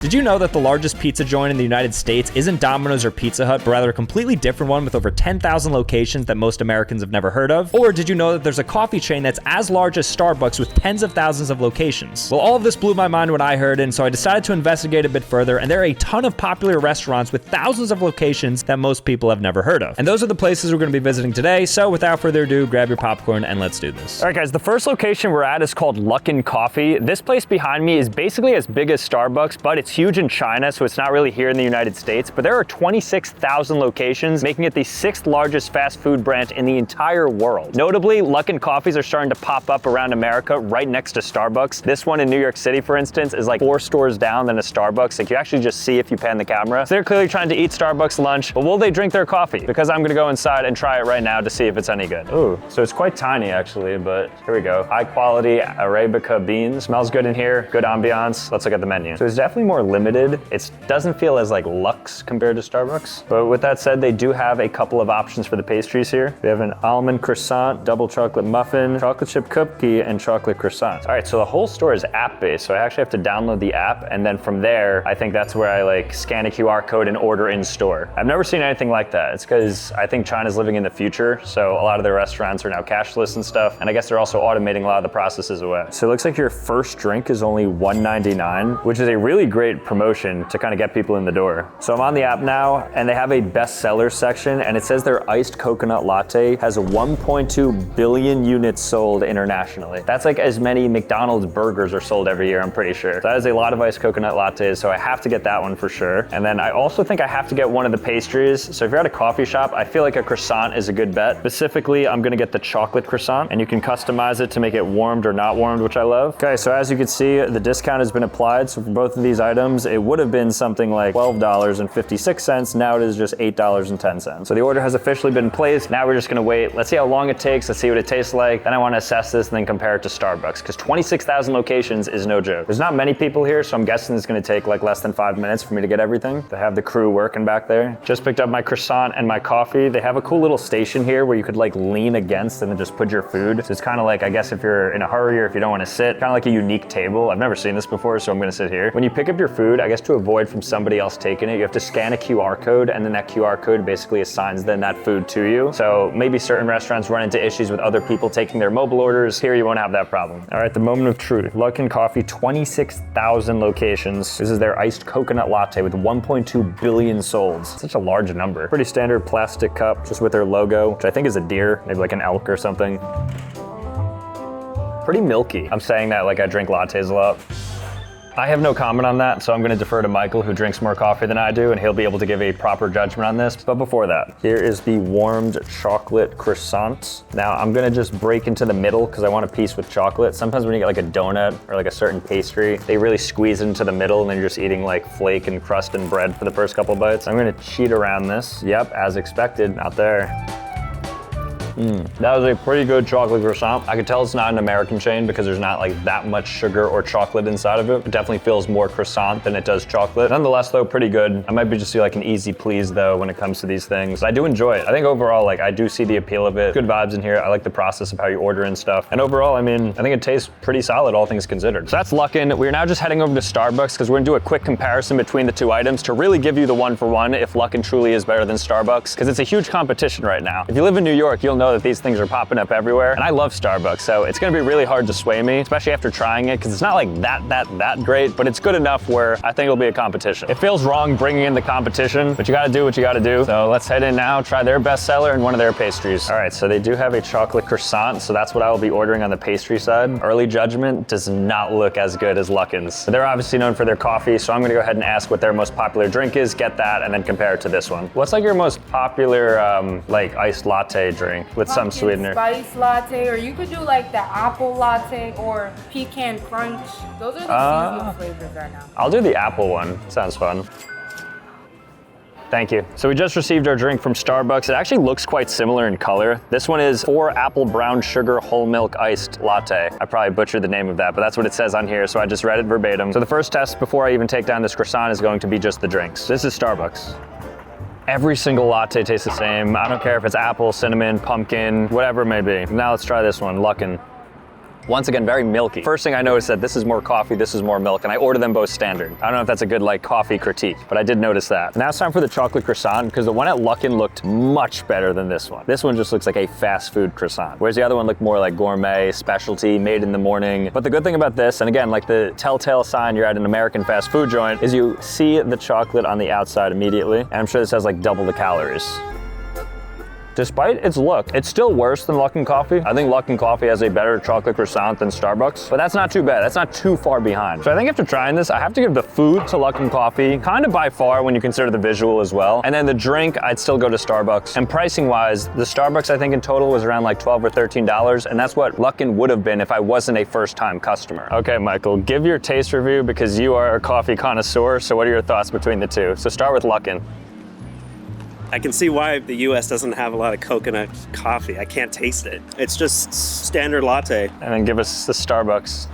Did you know that the largest pizza joint in the United States isn't Domino's or Pizza Hut, but rather a completely different one with over 10,000 locations that most Americans have never heard of? Or did you know that there's a coffee chain that's as large as Starbucks with tens of thousands of locations? Well, all of this blew my mind when I heard it, and so I decided to investigate a bit further, and there are a ton of popular restaurants with thousands of locations that most people have never heard of. And those are the places we're going to be visiting today, so without further ado, grab your popcorn and let's do this. All right, guys, the first location we're at is called Luckin Coffee. This place behind me is basically as big as Starbucks, but it's huge in China, so it's not really here in the United States, but there are 26,000 locations, making it the 6th largest fast food brand in the entire world. Notably, Luckin Coffees are starting to pop up around America right next to Starbucks. This one in New York City, for instance, is like 4 stores down than a Starbucks. Like you actually just see if you pan the camera. So they're clearly trying to eat Starbucks lunch, but will they drink their coffee? Because I'm gonna go inside and try it right now to see if it's any good. Ooh, so it's quite tiny actually, but here we go. High quality Arabica beans. Smells good in here, good ambiance. Let's look at the menu. So it's definitely more limited. It doesn't feel as like luxe compared to Starbucks. But with that said, they do have a couple of options for the pastries here. We have an almond croissant, double chocolate muffin, chocolate chip cookie, and chocolate croissant. All right, so the whole store is app-based, so I actually have to download the app, and then from there, I think that's where I like scan a QR code and order in store. I've never seen anything like that. It's because I think China's living in the future, so a lot of their restaurants are now cashless and stuff, and I guess they're also automating a lot of the processes away. So it looks like your first drink is only $1.99, which is a really great promotion to kind of get people in the door. So I'm on the app now, and they have a bestseller section, and it says their iced coconut latte has 1.2 billion units sold internationally. That's like as many McDonald's burgers are sold every year, I'm pretty sure. So that is a lot of iced coconut lattes, so I have to get that one for sure. And then I also think I have to get one of the pastries. So if you're at a coffee shop, I feel like a croissant is a good bet. Specifically, I'm gonna get the chocolate croissant, and you can customize it to make it warmed or not warmed, which I love. Okay, so as you can see, the discount has been applied. So for both of these items, it would have been something like $12.56. Now it is just $8.10. So the order has officially been placed. Now we're just gonna wait. Let's see how long it takes. Let's see what it tastes like. Then I wanna assess this and then compare it to Starbucks, because 26,000 locations is no joke. There's not many people here, so I'm guessing it's gonna take like less than 5 minutes for me to get everything. They have the crew working back there. Just picked up my croissant and my coffee. They have a cool little station here where you could like lean against and then just put your food. So it's kind of like, I guess if you're in a hurry or if you don't wanna sit, kind of like a unique table. I've never seen this before, so I'm gonna sit here. When you pick up your food, I guess to avoid from somebody else taking it, you have to scan a QR code, and then that QR code basically assigns then that food to you. So maybe certain restaurants run into issues with other people taking their mobile orders. Here you won't have that problem. All right, the moment of truth. Luckin Coffee, 26,000 locations. This is their iced coconut latte with 1.2 billion sold. Such a large number. Pretty standard plastic cup, just with their logo, which I think is a deer, maybe like an elk or something. Pretty milky. I'm saying that like I drink lattes a lot. I have no comment on that, so I'm gonna defer to Michael, who drinks more coffee than I do, and he'll be able to give a proper judgment on this. But before that, here is the warmed chocolate croissant. Now I'm gonna just break into the middle because I want a piece with chocolate. Sometimes when you get like a donut or like a certain pastry, they really squeeze it into the middle and then you're just eating like flake and crust and bread for the first couple bites. I'm gonna cheat around this. Yep, as expected, out there. That was a pretty good chocolate croissant. I could tell it's not an American chain because there's not like that much sugar or chocolate inside of it. It definitely feels more croissant than it does chocolate. Nonetheless though, pretty good. I might be just like an easy please though when it comes to these things. I do enjoy it. I think overall, like I do see the appeal of it. Good vibes in here. I like the process of how you order and stuff. And overall, I mean, I think it tastes pretty solid, all things considered. So that's Luckin. We're now just heading over to Starbucks because we're gonna do a quick comparison between the two items to really give you the one for one if Luckin truly is better than Starbucks, because it's a huge competition right now. If you live in New York, you'll know that these things are popping up everywhere, and I love Starbucks, so it's gonna be really hard to sway me, especially after trying it, because it's not like that great, but it's good enough where I think it'll be a competition. It feels wrong bringing in the competition, but you gotta do what you gotta do. So let's head in now, try their bestseller and one of their pastries. All right, so they do have a chocolate croissant, so that's what I will be ordering on the pastry side. Early judgment does not look as good as Luckin's. They're obviously known for their coffee, so I'm gonna go ahead and ask what their most popular drink is, get that, and then compare it to this one. What's like your most popular like iced latte drink with some sweetener? Spice latte, or you could do like the apple latte or pecan crunch. Those are the seasonal flavors right now. I'll do the apple one. Sounds fun. Thank you. So we just received our drink from Starbucks. It actually looks quite similar in color. This one is 4 apple brown sugar whole milk iced latte. I probably butchered the name of that, but that's what it says on here, so I just read it verbatim. So the first test before I even take down this croissant is going to be just the drinks. This is Starbucks. Every single latte tastes the same. I don't care if it's apple, cinnamon, pumpkin, whatever it may be. Now let's try this one, Luckin. Once again, very milky. First thing I noticed that this is more coffee, this is more milk, and I order them both standard. I don't know if that's a good like coffee critique, but I did notice that. Now it's time for the chocolate croissant, because the one at Luckin looked much better than this one. This one just looks like a fast food croissant, whereas the other one looked more like gourmet, specialty, made in the morning. But the good thing about this, and again, like the telltale sign you're at an American fast food joint, is you see the chocolate on the outside immediately, and I'm sure this has like double the calories. Despite its look, it's still worse than Luckin Coffee. I think Luckin Coffee has a better chocolate croissant than Starbucks, but that's not too bad. That's not too far behind. So I think after trying this, I have to give the food to Luckin Coffee, kind of by far when you consider the visual as well. And then the drink, I'd still go to Starbucks. And pricing wise, the Starbucks I think in total was around like $12 or $13, and that's what Luckin would have been if I wasn't a first-time customer. Okay, Michael, give your taste review because you are a coffee connoisseur, so what are your thoughts between the two? So start with Luckin. I can see why the US doesn't have a lot of coconut coffee. I can't taste it. It's just standard latte. And then give us the Starbucks.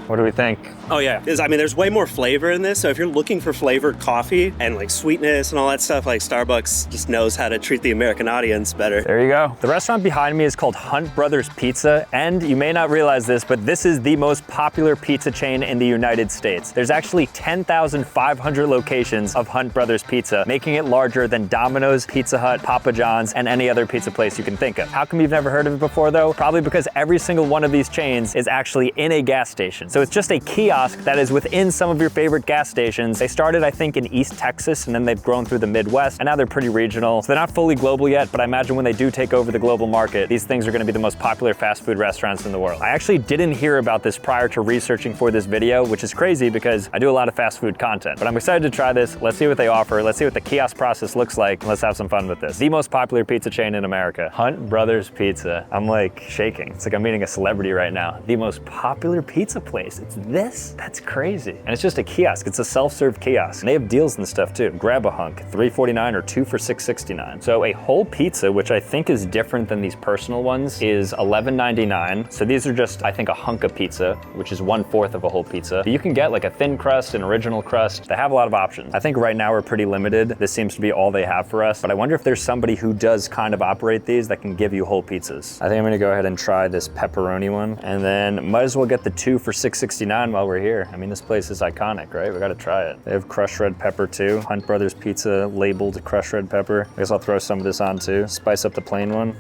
What do we think? Oh yeah, I mean, there's way more flavor in this. So if you're looking for flavored coffee and like sweetness and all that stuff, like Starbucks just knows how to treat the American audience better. There you go. The restaurant behind me is called Hunt Brothers Pizza. And you may not realize this, but this is the most popular pizza chain in the United States. There's actually 10,500 locations of Hunt Brothers Pizza, making it larger than Domino's, Pizza Hut, Papa John's, and any other pizza place you can think of. How come you've never heard of it before though? Probably because every single one of these chains is actually in a gas station. So it's just a kiosk that is within some of your favorite gas stations. They started, I think, in East Texas, and then they've grown through the Midwest, and now they're pretty regional. So they're not fully global yet, but I imagine when they do take over the global market, these things are gonna be the most popular fast food restaurants in the world. I actually didn't hear about this prior to researching for this video, which is crazy because I do a lot of fast food content. But I'm excited to try this. Let's see what they offer. Let's see what the kiosk process looks like, and let's have some fun with this. The most popular pizza chain in America, Hunt Brothers Pizza. I'm like shaking. It's like I'm meeting a celebrity right now. The most popular pizza place. It's this? That's crazy. And it's just a kiosk. It's a self-serve kiosk. And they have deals and stuff too. Grab a hunk, $3.49 or 2 for $6.69. So a whole pizza, which I think is different than these personal ones, is $11.99. So these are just, I think, a hunk of pizza, which is 1/4 of a whole pizza. But you can get like a thin crust, an original crust. They have a lot of options. I think right now we're pretty limited. This seems to be all they have for us. But I wonder if there's somebody who does kind of operate these that can give you whole pizzas. I think I'm gonna go ahead and try this pepperoni one. And then might as well get the 2 for $6.69 while we're here. I mean, this place is iconic, right? We gotta try it. They have crushed red pepper too. Hunt Brothers Pizza labeled crushed red pepper. I guess I'll throw some of this on too. Spice up the plain one.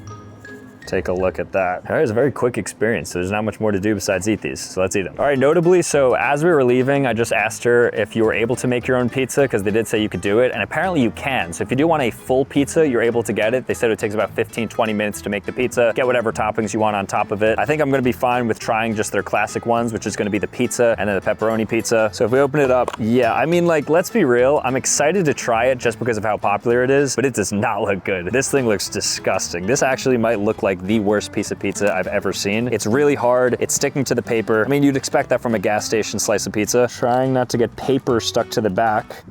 Take a look at that. All right, it's a very quick experience, so there's not much more to do besides eat these, so let's eat them. All right, notably, so as we were leaving, I just asked her if you were able to make your own pizza, because they did say you could do it, and apparently you can. So if you do want a full pizza, you're able to get it. They said it takes about 15, 20 minutes to make the pizza, get whatever toppings you want on top of it. I think I'm gonna be fine with trying just their classic ones, which is gonna be the pizza and then the pepperoni pizza. So if we open it up, yeah, I mean, like, let's be real. I'm excited to try it just because of how popular it is, but it does not look good. This thing looks disgusting. This actually might look like the worst piece of pizza I've ever seen. It's really hard. It's sticking to the paper. I mean, you'd expect that from a gas station slice of pizza. Trying not to get paper stuck to the back.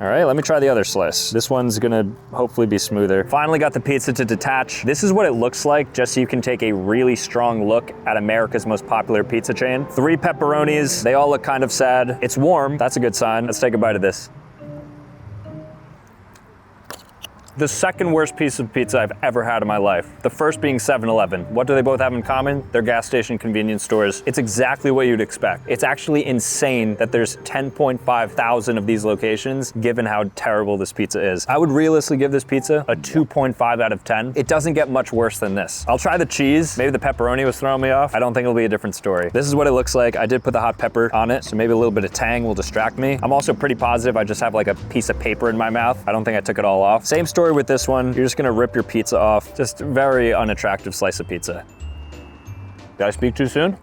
All right, let me try the other slice. This one's gonna hopefully be smoother. Finally got the pizza to detach. This is what it looks like, just so you can take a really strong look at America's most popular pizza chain. 3 pepperonis. They all look kind of sad. It's warm. That's a good sign. Let's take a bite of this. The second worst piece of pizza I've ever had in my life. The first being 7-Eleven. What do they both have in common? They're gas station convenience stores. It's exactly what you'd expect. It's actually insane that there's 10.5 thousand of these locations, given how terrible this pizza is. I would realistically give this pizza a 2.5 out of 10. It doesn't get much worse than this. I'll try the cheese. Maybe the pepperoni was throwing me off. I don't think it'll be a different story. This is what it looks like. I did put the hot pepper on it, so maybe a little bit of tang will distract me. I'm also pretty positive I just have like a piece of paper in my mouth. I don't think I took it all off. Same story with this one. You're just gonna rip your pizza off. Just a very unattractive slice of pizza. Did I speak too soon?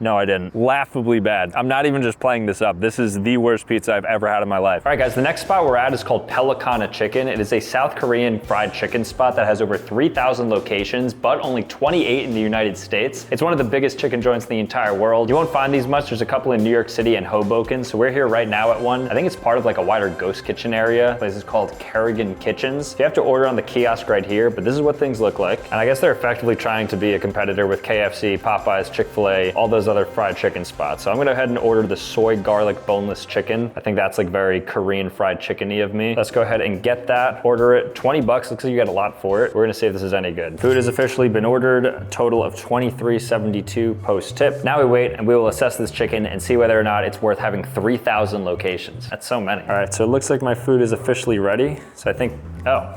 No, I didn't. Laughably bad. I'm not even just playing this up. This is the worst pizza I've ever had in my life. All right, guys, the next spot we're at is called Pelicana Chicken. It is a South Korean fried chicken spot that has over 3,000 locations, but only 28 in the United States. It's one of the biggest chicken joints in the entire world. You won't find these much. There's a couple in New York City and Hoboken, so we're here right now at one. I think it's part of like a wider ghost kitchen area. The place is called Kerrigan Kitchens. You have to order on the kiosk right here, but this is what things look like. And I guess they're effectively trying to be a competitor with KFC, Popeyes, Chick-fil-A, all those those other fried chicken spots. So I'm gonna go ahead and order the soy garlic boneless chicken. I think that's like very Korean fried chicken-y of me. Let's go ahead and get that, order it. 20 bucks, looks like you get a lot for it. We're gonna see if this is any good. Food has officially been ordered, a total of $23.72 post-tip. Now we wait and we will assess this chicken and see whether or not it's worth having 3,000 locations. That's so many. All right, so it looks like my food is officially ready. So I think, oh,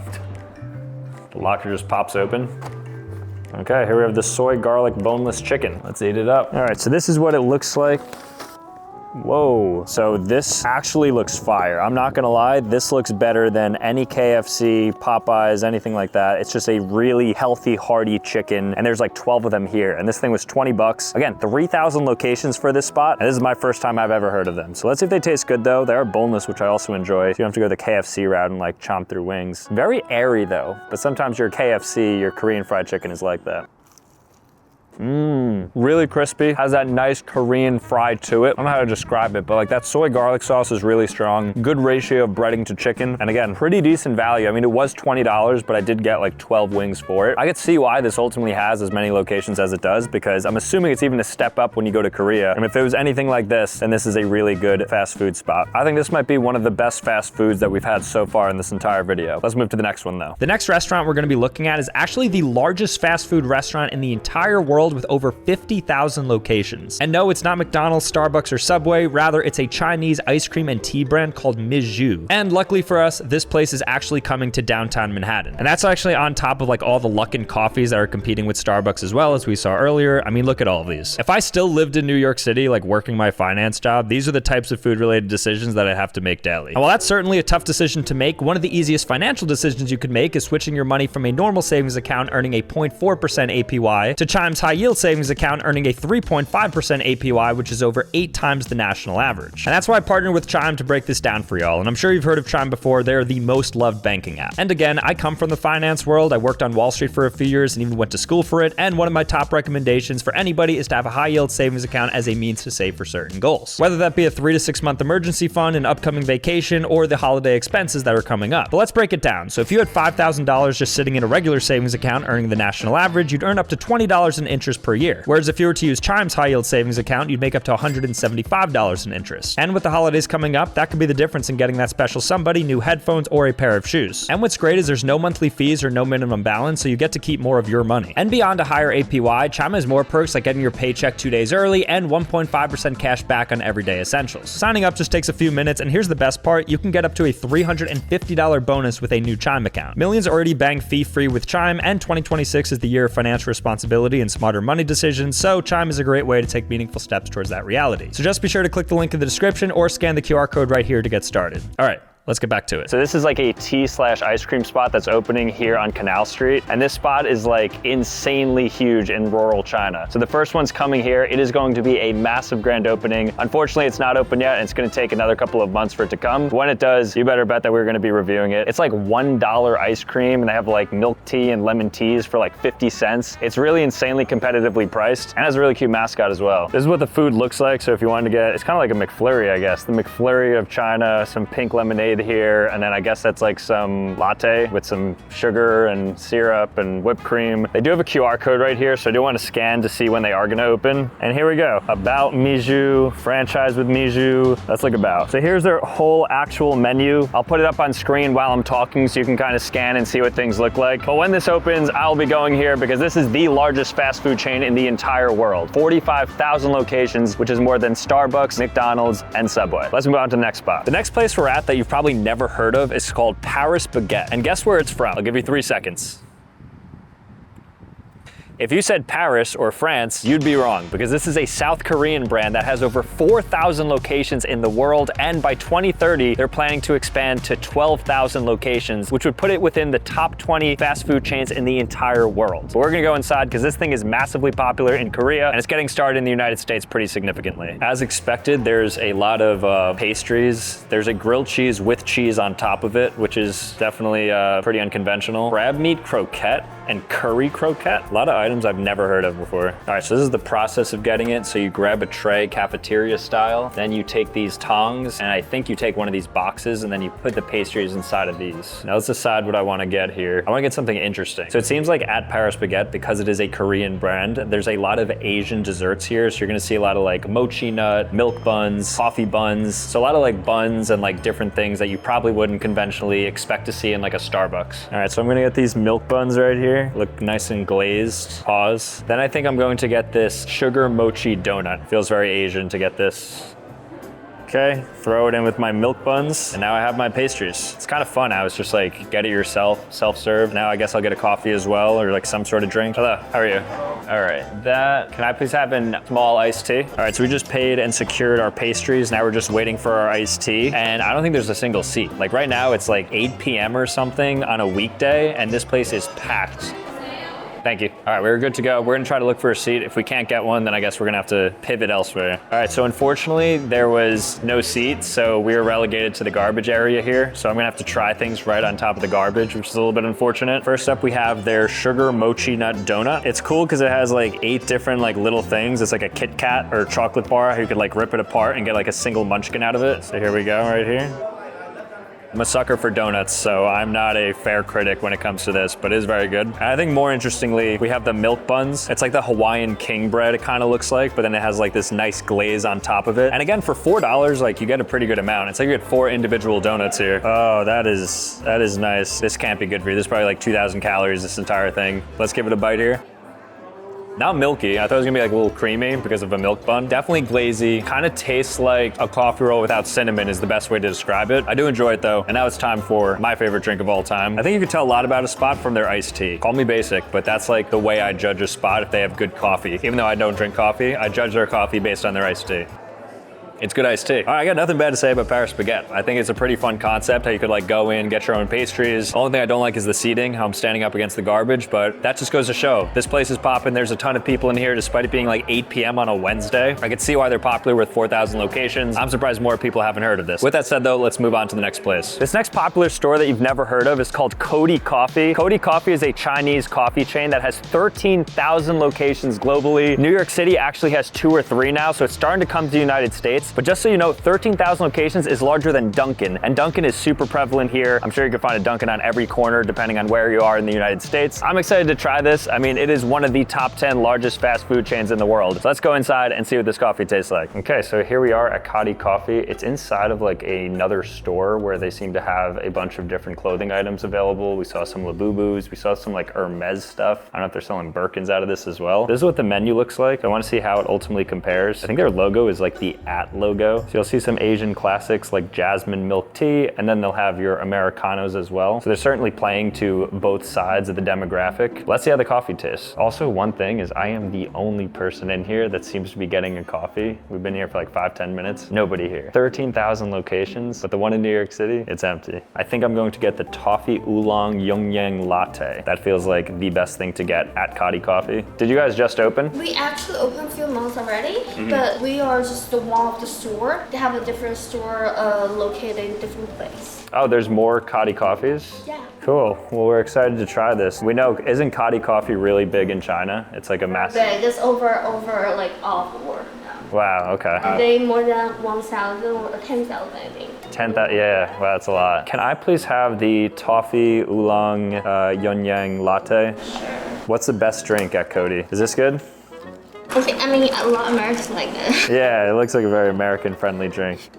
the locker just pops open. Okay, here we have the soy garlic boneless chicken. Let's eat it up. All right, so this is what it looks like. Whoa, so this actually looks fire. I'm not gonna lie, this looks better than any KFC, Popeyes, anything like that. It's just a really healthy, hearty chicken, and there's like 12 of them here, and this thing was 20 bucks. Again, 3,000 locations for this spot, and this is my first time I've ever heard of them. So let's see if they taste good though. They are boneless, which I also enjoy. So you don't have to go the KFC route and like chomp through wings. Very airy though, but sometimes your KFC, your Korean fried chicken is like that. Really crispy, has that nice Korean fry to it. I don't know how to describe it, but like that soy garlic sauce is really strong. Good ratio of breading to chicken. And again, pretty decent value. I mean, it was $20, but I did get like 12 wings for it. I could see why this ultimately has as many locations as it does, because I'm assuming it's even a step up when you go to Korea. And if it was anything like this, then this is a really good fast food spot. I think this might be one of the best fast foods that we've had so far in this entire video. Let's move to the next one though. The next restaurant we're gonna be looking at is actually the largest fast food restaurant in the entire world with over 50,000 locations. And no, it's not McDonald's, Starbucks, or Subway. Rather, it's a Chinese ice cream and tea brand called Mizhu. And luckily for us, this place is actually coming to downtown Manhattan. And that's actually on top of like all the Luckin Coffees that are competing with Starbucks as well, as we saw earlier. I mean, look at all of these. If I still lived in New York City, like working my finance job, these are the types of food-related decisions that I have to make daily. And while that's certainly a tough decision to make, one of the easiest financial decisions you could make is switching your money from a normal savings account earning a 0.4% APY to Chime's high-yield savings account earning a 3.5% APY, which is over 8 times the national average. And that's why I partnered with Chime to break this down for y'all. And I'm sure you've heard of Chime before. They're the most loved banking app. And again, I come from the finance world. I worked on Wall Street for a few years and even went to school for it. And one of my top recommendations for anybody is to have a high-yield savings account as a means to save for certain goals. Whether that be a 3 to 6 month emergency fund, an upcoming vacation, or the holiday expenses that are coming up. But let's break it down. So if you had $5,000 just sitting in a regular savings account earning the national average, you'd earn up to $20 in interest per year. Whereas if you were to use Chime's high-yield savings account, you'd make up to $175 in interest. And with the holidays coming up, that could be the difference in getting that special somebody new headphones or a pair of shoes. And what's great is there's no monthly fees or no minimum balance, so you get to keep more of your money. And beyond a higher APY, Chime has more perks like getting your paycheck 2 days early and 1.5% cash back on everyday essentials. Signing up just takes a few minutes, and here's the best part, you can get up to a $350 bonus with a new Chime account. Millions already bang fee-free with Chime, and 2026 is the year of financial responsibility and smarter money decisions, so Chime is a great way to take meaningful steps towards that reality. So just be sure to click the link in the description or scan the QR code right here to get started. All right, let's get back to it. So this is like a tea/ice cream spot that's opening here on Canal Street. And this spot is like insanely huge in rural China. So the first one's coming here. It is going to be a massive grand opening. Unfortunately, it's not open yet, and it's gonna take another couple of months for it to come. When it does, you better bet that we're gonna be reviewing it. It's like $1 ice cream, and they have like milk tea and lemon teas for like 50 cents. It's really insanely competitively priced, and has a really cute mascot as well. This is what the food looks like. So if you wanted to get, it's kind of like a McFlurry, I guess. The McFlurry of China, some pink lemonade here, and then I guess that's like some latte with some sugar and syrup and whipped cream. They do have a QR code right here, so I do want to scan to see when they are gonna open. And here we go. About Mizhu, franchise with Mizhu. Let's look about. So here's their whole actual menu. I'll put it up on screen while I'm talking so you can kind of scan and see what things look like. But when this opens, I'll be going here because this is the largest fast food chain in the entire world. 45,000 locations, which is more than Starbucks, McDonald's, and Subway. Let's move on to the next spot. The next place we're at that you've probably never heard of is called Paris Baguette. And guess where it's from? I'll give you 3 seconds. If you said Paris or France, you'd be wrong, because this is a South Korean brand that has over 4,000 locations in the world, and by 2030, they're planning to expand to 12,000 locations, which would put it within the top 20 fast food chains in the entire world. But we're gonna go inside because this thing is massively popular in Korea, and it's getting started in the United States pretty significantly. As expected, there's a lot of pastries. There's a grilled cheese with cheese on top of it, which is definitely pretty unconventional. Crab meat croquette and curry croquette. A lot of items items I've never heard of before. All right, so this is the process of getting it. So you grab a tray, cafeteria style, then you take these tongs, and I think you take one of these boxes, and then you put the pastries inside of these. Now let's decide what I wanna get here. I wanna get something interesting. So it seems like at Paris Baguette, because it is a Korean brand, there's a lot of Asian desserts here. So you're gonna see a lot of like mochi nut, milk buns, coffee buns. So a lot of like buns and like different things that you probably wouldn't conventionally expect to see in like a Starbucks. All right, so I'm gonna get these milk buns right here. Look nice and glazed. Pause. Then I think I'm going to get this sugar mochi donut. Feels very Asian to get this. Okay, throw it in with my milk buns, and now I have my pastries. It's kind of fun how it's just like, get it yourself, self-serve. Now I guess I'll get a coffee as well, or like some sort of drink. Hello, how are you? All right, can I please have a small iced tea? All right, so we just paid and secured our pastries. Now we're just waiting for our iced tea, and I don't think there's a single seat. Like right now it's like 8 p.m. or something on a weekday, and this place is packed. Thank you. All right, we're good to go. We're gonna try to look for a seat. If we can't get one, then I guess we're gonna have to pivot elsewhere. All right, so unfortunately, there was no seats, so we were relegated to the garbage area here. So I'm gonna have to try things right on top of the garbage, which is a little bit unfortunate. First up, we have their sugar mochi nut donut. It's cool because it has like 8 different like little things. It's like a Kit Kat or chocolate bar. You could like rip it apart and get like a single munchkin out of it. So here we go, right here. I'm a sucker for donuts, so I'm not a fair critic when it comes to this, but it is very good. And I think more interestingly, we have the milk buns. It's like the Hawaiian king bread, it kind of looks like, but then it has like this nice glaze on top of it. And again, for $4, like you get a pretty good amount. It's like you get 4 individual donuts here. Oh, that is nice. This can't be good for you. This is probably like 2,000 calories, this entire thing. Let's give it a bite here. Not milky. I thought it was gonna be like a little creamy because of a milk bun. Definitely glazy. Kind of tastes like a coffee roll without cinnamon is the best way to describe it. I do enjoy it though. And now it's time for my favorite drink of all time. I think you can tell a lot about a spot from their iced tea. Call me basic, but that's like the way I judge a spot if they have good coffee. Even though I don't drink coffee, I judge their coffee based on their iced tea. It's good iced tea. All right, I got nothing bad to say about Paris Baguette. I think it's a pretty fun concept, how you could like go in, get your own pastries. The only thing I don't like is the seating, how I'm standing up against the garbage, but that just goes to show. This place is popping. There's a ton of people in here despite it being like 8 p.m. on a Wednesday. I could see why they're popular with 4,000 locations. I'm surprised more people haven't heard of this. With that said though, let's move on to the next place. This next popular store that you've never heard of is called Cody Coffee. Cody Coffee is a Chinese coffee chain that has 13,000 locations globally. New York City actually has 2 or 3 now, so it's starting to come to the United States. But just so you know, 13,000 locations is larger than Dunkin', and Dunkin' is super prevalent here. I'm sure you can find a Dunkin' on every corner depending on where you are in the United States. I'm excited to try this. I mean, it is one of the top 10 largest fast food chains in the world. So let's go inside and see what this coffee tastes like. Okay, so here we are at Cody Coffee. It's inside of like another store where they seem to have a bunch of different clothing items available. We saw some Labubus, we saw some like Hermes stuff. I don't know if they're selling Birkins out of this as well. This is what the menu looks like. I want to see how it ultimately compares. I think their logo is like the @ logo. So you'll see some Asian classics like jasmine milk tea, and then they'll have your Americanos as well. So they're certainly playing to both sides of the demographic. Let's see how the coffee tastes. Also, one thing is I am the only person in here that seems to be getting a coffee. We've been here for like 5-10 minutes. Nobody here. 13,000 locations, but the one in New York City, it's empty. I think I'm going to get the toffee oolong yongyang latte. That feels like the best thing to get at Cody Coffee. Did you guys just open? We actually opened a few months already, but we are just the one of the store. They have a different store located in a different place. Oh, there's more Cody Coffees? Yeah. Cool. Well, we're excited to try this. We know, isn't Cody Coffee really big in China? It's like a massive... Big. It's over like all the world now. Wow, okay. They more than 1,000 or 10,000, I think. 10,000, yeah, wow, that's a lot. Can I please have the toffee oolong yongyang latte? Sure. What's the best drink at Cody? Is this good? Okay, I mean, a lot of Americans like this. Yeah, it looks like a very American-friendly drink.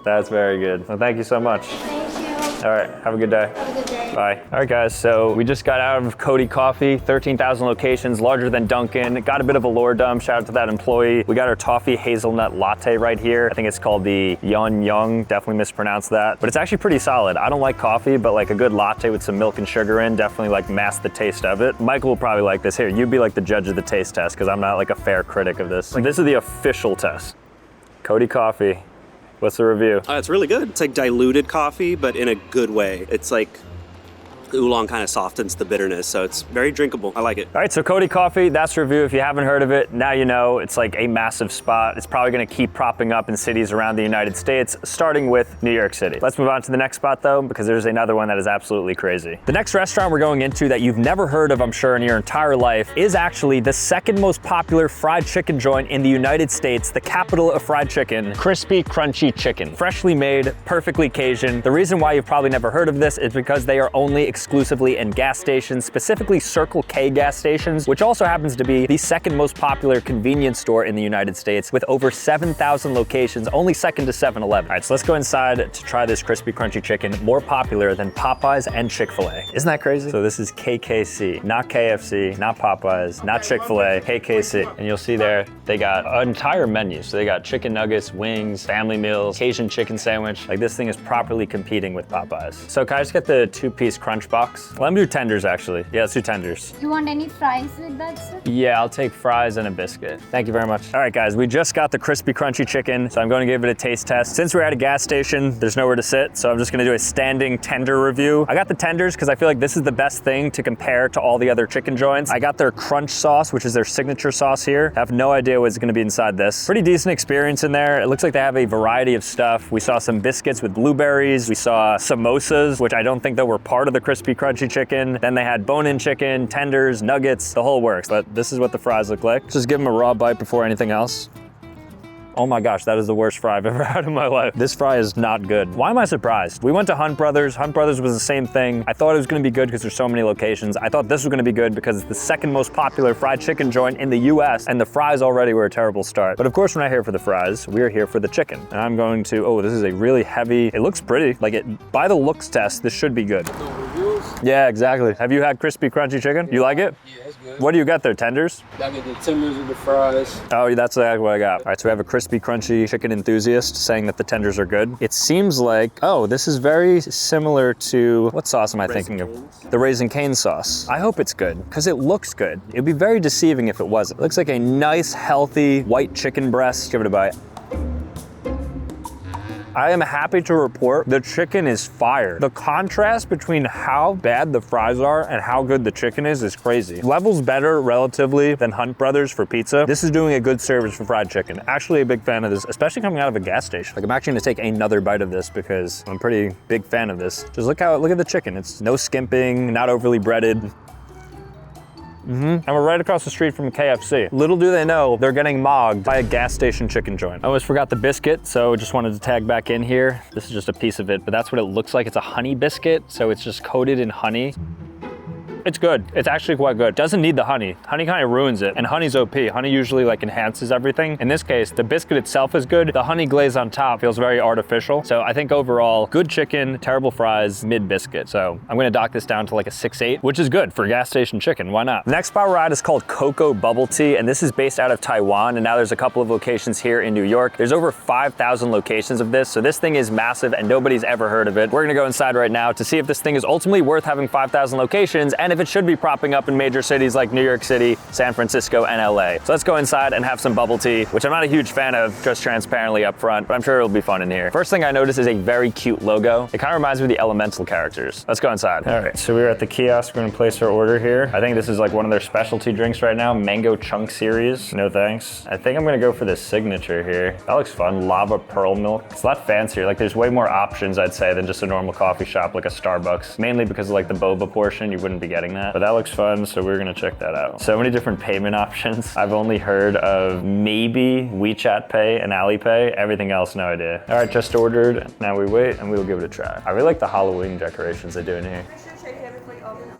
That's very good. Well, thank you so much. Thank you. All right, have a good day. Have a good day. Bye. All right, guys, so we just got out of Cody Coffee, 13,000 locations, larger than Dunkin'. Got a bit of a lore dump, shout out to that employee. We got our toffee hazelnut latte right here. I think it's called the Yon Young, definitely mispronounced that. But it's actually pretty solid. I don't like coffee, but like a good latte with some milk and sugar in, definitely like mask the taste of it. Michael will probably like this. Here, you be like the judge of the taste test, because I'm not like a fair critic of this. Like, this is the official test. Cody Coffee. What's the review? It's really good. It's like diluted coffee, but in a good way. It's like The oolong kind of softens the bitterness, so it's very drinkable. I like it. All right, so Cody Coffee, that's the review. If you haven't heard of it, now you know. It's like a massive spot. It's probably gonna keep propping up in cities around the United States, starting with New York City. Let's move on to the next spot though, because there's another one that is absolutely crazy. The next restaurant we're going into that you've never heard of, I'm sure, in your entire life, is actually the second most popular fried chicken joint in the United States, the capital of fried chicken, Crispy Crunchy Chicken. Freshly made, perfectly Cajun. The reason why you've probably never heard of this is because they are only exclusively in gas stations, specifically Circle K gas stations, which also happens to be the second most popular convenience store in the United States with over 7,000 locations, only second to 7-Eleven. All right, so let's go inside to try this Crispy Crunchy Chicken, more popular than Popeyes and Chick-fil-A. Isn't that crazy? So this is KKC, not KFC, not Popeyes, not Chick-fil-A, KKC. And you'll see there, they got an entire menu. So they got chicken nuggets, wings, family meals, Cajun chicken sandwich. Like this thing is properly competing with Popeyes. So can I just get the 2-piece crunch box? Let me do tenders actually. Yeah, let's do tenders. You want any fries with that, sir? Yeah, I'll take fries and a biscuit. Thank you very much. All right, guys, we just got the Crispy Crunchy Chicken, so I'm going to give it a taste test. Since we're at a gas station, there's nowhere to sit, so I'm just gonna do a standing tender review. I got the tenders because I feel like this is the best thing to compare to all the other chicken joints. I got their crunch sauce, which is their signature sauce here. I have no idea what's gonna be inside this. Pretty decent experience in there. It looks like they have a variety of stuff. We saw some biscuits with blueberries. We saw samosas, which I don't think that were part of the Crispy Crunchy Chicken. Then they had bone-in chicken, tenders, nuggets, the whole works. But this is what the fries look like. Just give them a raw bite before anything else. Oh my gosh, that is the worst fry I've ever had in my life. This fry is not good. Why am I surprised? We went to Hunt Brothers. Hunt Brothers was the same thing. I thought it was gonna be good because there's so many locations. I thought this was gonna be good because it's the second most popular fried chicken joint in the US, and the fries already were a terrible start. But of course, we're not here for the fries. We are here for the chicken. And I'm going to, oh, this is a really heavy, it looks pretty. Like by the looks test, this should be good. Yeah, exactly. Have you had Crispy Crunchy Chicken? You like it? Yeah, it's good. What do you got there, tenders? I get the tenders with the fries. Oh, that's exactly what I got. All right, so we have a Crispy Crunchy Chicken enthusiast saying that the tenders are good. It seems like, oh, this is very similar to, what sauce am I thinking of? The Raisin Cane sauce. I hope it's good, because it looks good. It'd be very deceiving if it wasn't. It looks like a nice, healthy, white chicken breast. Give it a bite. I am happy to report the chicken is fire. The contrast between how bad the fries are and how good the chicken is crazy. Levels better relatively than Hunt Brothers for pizza. This is doing a good service for fried chicken. Actually a big fan of this, especially coming out of a gas station. Like I'm actually gonna take another bite of this because I'm a pretty big fan of this. Just look at the chicken. It's no skimping, not overly breaded. And we're right across the street from KFC. Little do they know, they're getting mogged by a gas station chicken joint. I almost forgot the biscuit, so just wanted to tag back in here. This is just a piece of it, but that's what it looks like. It's a honey biscuit, so it's just coated in honey. It's good. It's actually quite good. Doesn't need the honey. Honey kind of ruins it, and honey's OP. Honey usually like enhances everything. In this case, the biscuit itself is good. The honey glaze on top feels very artificial. So I think overall, good chicken, terrible fries, mid biscuit. So I'm gonna dock this down to like a 6-8, which is good for gas station chicken. Why not? The next spot we're at is called Cocoa Bubble Tea, and this is based out of Taiwan, and now there's a couple of locations here in New York. There's over 5,000 locations of this, so this thing is massive and nobody's ever heard of it. We're gonna go inside right now to see if this thing is ultimately worth having 5,000 locations, and if it should be propping up in major cities like New York City, San Francisco, and LA. So let's go inside and have some bubble tea, which I'm not a huge fan of, just transparently up front, but I'm sure it'll be fun in here. First thing I noticed is a very cute logo. It kind of reminds me of the Elemental characters. Let's go inside. All right, so we're at the kiosk. We're gonna place our order here. I think this is like one of their specialty drinks right now, Mango Chunk Series. No thanks. I think I'm gonna go for the signature here. That looks fun, Lava Pearl Milk. It's a lot fancier. Like there's way more options, I'd say, than just a normal coffee shop like a Starbucks. Mainly because of like the boba portion, you wouldn't be getting that. But that looks fun, so we're gonna check that out. So many different payment options. I've only heard of maybe WeChat Pay and Alipay. Everything else, no idea. All right, just ordered. Now we wait and we will give it a try. I really like the Halloween decorations they do in here.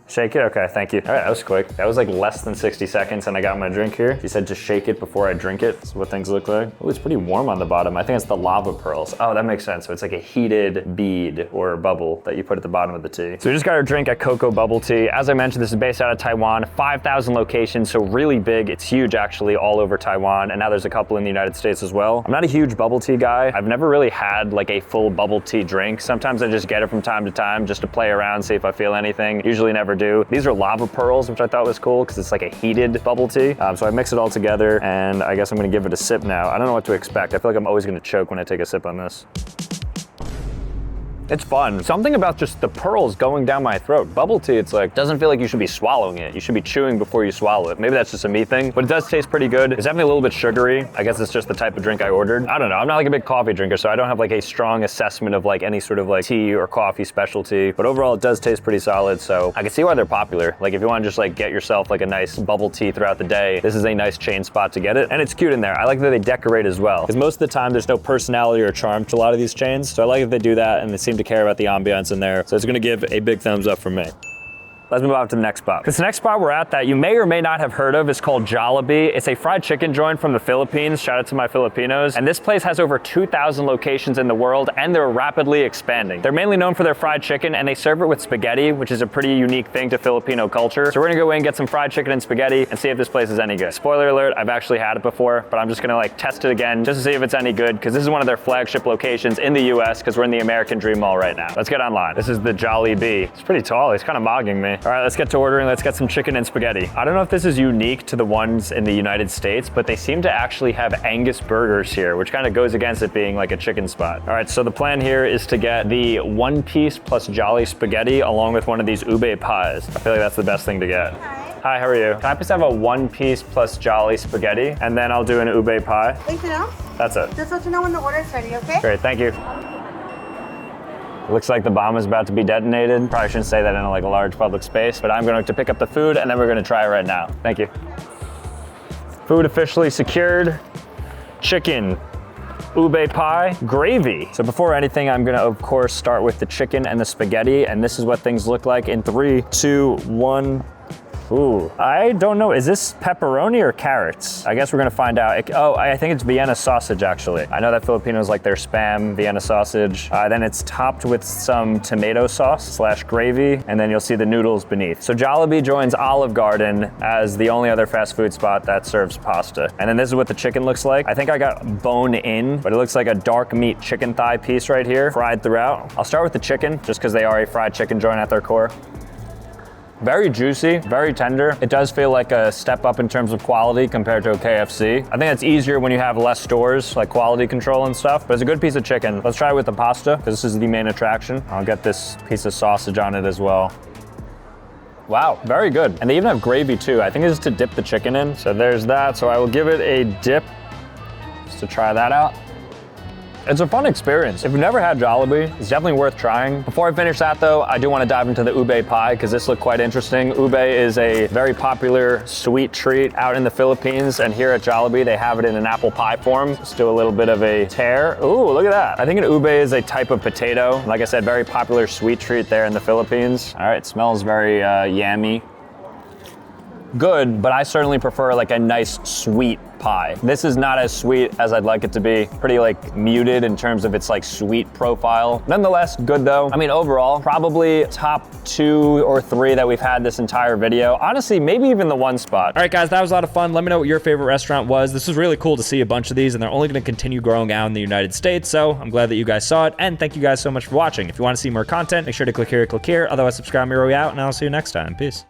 Shake it? Okay, thank you. All right, that was quick. That was like less than 60 seconds and I got my drink here. He said to shake it before I drink it. That's what things look like. Oh, it's pretty warm on the bottom. I think it's the lava pearls. Oh, that makes sense. So it's like a heated bead or bubble that you put at the bottom of the tea. So we just got our drink at Cocoa Bubble Tea. As I mentioned, this is based out of Taiwan, 5,000 locations, so really big. It's huge actually all over Taiwan, and now there's a couple in the United States as well. I'm not a huge bubble tea guy. I've never really had like a full bubble tea drink. Sometimes I just get it from time to time just to play around, see if I feel anything. Usually never do. These are lava pearls, which I thought was cool because it's like a heated bubble tea. So I mix it all together and I guess I'm gonna give it a sip now. I don't know what to expect. I feel like I'm always gonna choke when I take a sip on this. It's fun. Something about just the pearls going down my throat. Bubble tea, it's like, doesn't feel like you should be swallowing it. You should be chewing before you swallow it. Maybe that's just a me thing, but it does taste pretty good. It's definitely a little bit sugary. I guess it's just the type of drink I ordered. I don't know, I'm not like a big coffee drinker, so I don't have like a strong assessment of like any sort of like tea or coffee specialty, but overall it does taste pretty solid, so I can see why they're popular. Like if you want to just like get yourself like a nice bubble tea throughout the day, this is a nice chain spot to get it, and it's cute in there. I like that they decorate as well, because most of the time there's no personality or charm to a lot of these chains, so I like that they do that and they seem to care about the ambiance in there. So it's gonna give a big thumbs up from me. Let's move on to the next spot. This next spot we're at that you may or may not have heard of is called Jollibee. It's a fried chicken joint from the Philippines. Shout out to my Filipinos. And this place has over 2,000 locations in the world, and they're rapidly expanding. They're mainly known for their fried chicken, and they serve it with spaghetti, which is a pretty unique thing to Filipino culture. So we're gonna go in, get some fried chicken and spaghetti, and see if this place is any good. Spoiler alert, I've actually had it before, but I'm just gonna like test it again just to see if it's any good, because this is one of their flagship locations in the US, because we're in the American Dream Mall right now. Let's get online. This is the Jollibee. It's pretty tall, he's kind of mogging me. All right, let's get to ordering. Let's get some chicken and spaghetti. I don't know if this is unique to the ones in the United States, but they seem to actually have Angus burgers here, which kind of goes against it being like a chicken spot. All right, so the plan here is to get the 1-piece plus jolly spaghetti along with one of these ube pies. I feel like that's the best thing to get. Hi, how are you? Can I please have a 1-piece plus jolly spaghetti, and then I'll do an ube pie? Anything else? That's it. Just let you know when the order is ready, okay? Great, thank you. Looks like the bomb is about to be detonated. Probably shouldn't say that in like a large public space, but I'm going to pick up the food and then we're going to try it right now. Thank you. Food officially secured. Chicken, ube pie, gravy. So before anything, I'm gonna of course start with the chicken and the spaghetti, and this is what things look like in 3, 2, 1. Ooh, I don't know. Is this pepperoni or carrots? I guess we're gonna find out. Oh, I think it's Vienna sausage, actually. I know that Filipinos like their Spam Vienna sausage. Then it's topped with some tomato sauce / gravy, and then you'll see the noodles beneath. So Jollibee joins Olive Garden as the only other fast food spot that serves pasta. And then this is what the chicken looks like. I think I got bone in, but it looks like a dark meat chicken thigh piece right here, fried throughout. I'll start with the chicken, just because they are a fried chicken joint at their core. Very juicy, very tender. It does feel like a step up in terms of quality compared to a KFC. I think it's easier when you have less stores, like quality control and stuff, but it's a good piece of chicken. Let's try it with the pasta, because this is the main attraction. I'll get this piece of sausage on it as well. Wow, very good. And they even have gravy too. I think it's to dip the chicken in. So there's that. So I will give it a dip just to try that out. It's a fun experience. If you've never had Jollibee, it's definitely worth trying. Before I finish that though, I do want to dive into the ube pie because this looked quite interesting. Ube is a very popular sweet treat out in the Philippines, and here at Jollibee, they have it in an apple pie form. Let's do a little bit of a tear. Ooh, look at that. I think an ube is a type of potato. Like I said, very popular sweet treat there in the Philippines. All right, it smells very yummy. Good, but I certainly prefer like a nice sweet pie. This is not as sweet as I'd like it to be. Pretty like muted in terms of its like sweet profile. Nonetheless, good though. I mean, overall, probably top 2 or 3 that we've had this entire video. Honestly, maybe even the 1 spot. All right, guys, that was a lot of fun. Let me know what your favorite restaurant was. This was really cool to see a bunch of these, and they're only gonna continue growing out in the United States, so I'm glad that you guys saw it, and thank you guys so much for watching. If you wanna see more content, make sure to click here, Otherwise, subscribe me where we out, and I'll see you next time. Peace.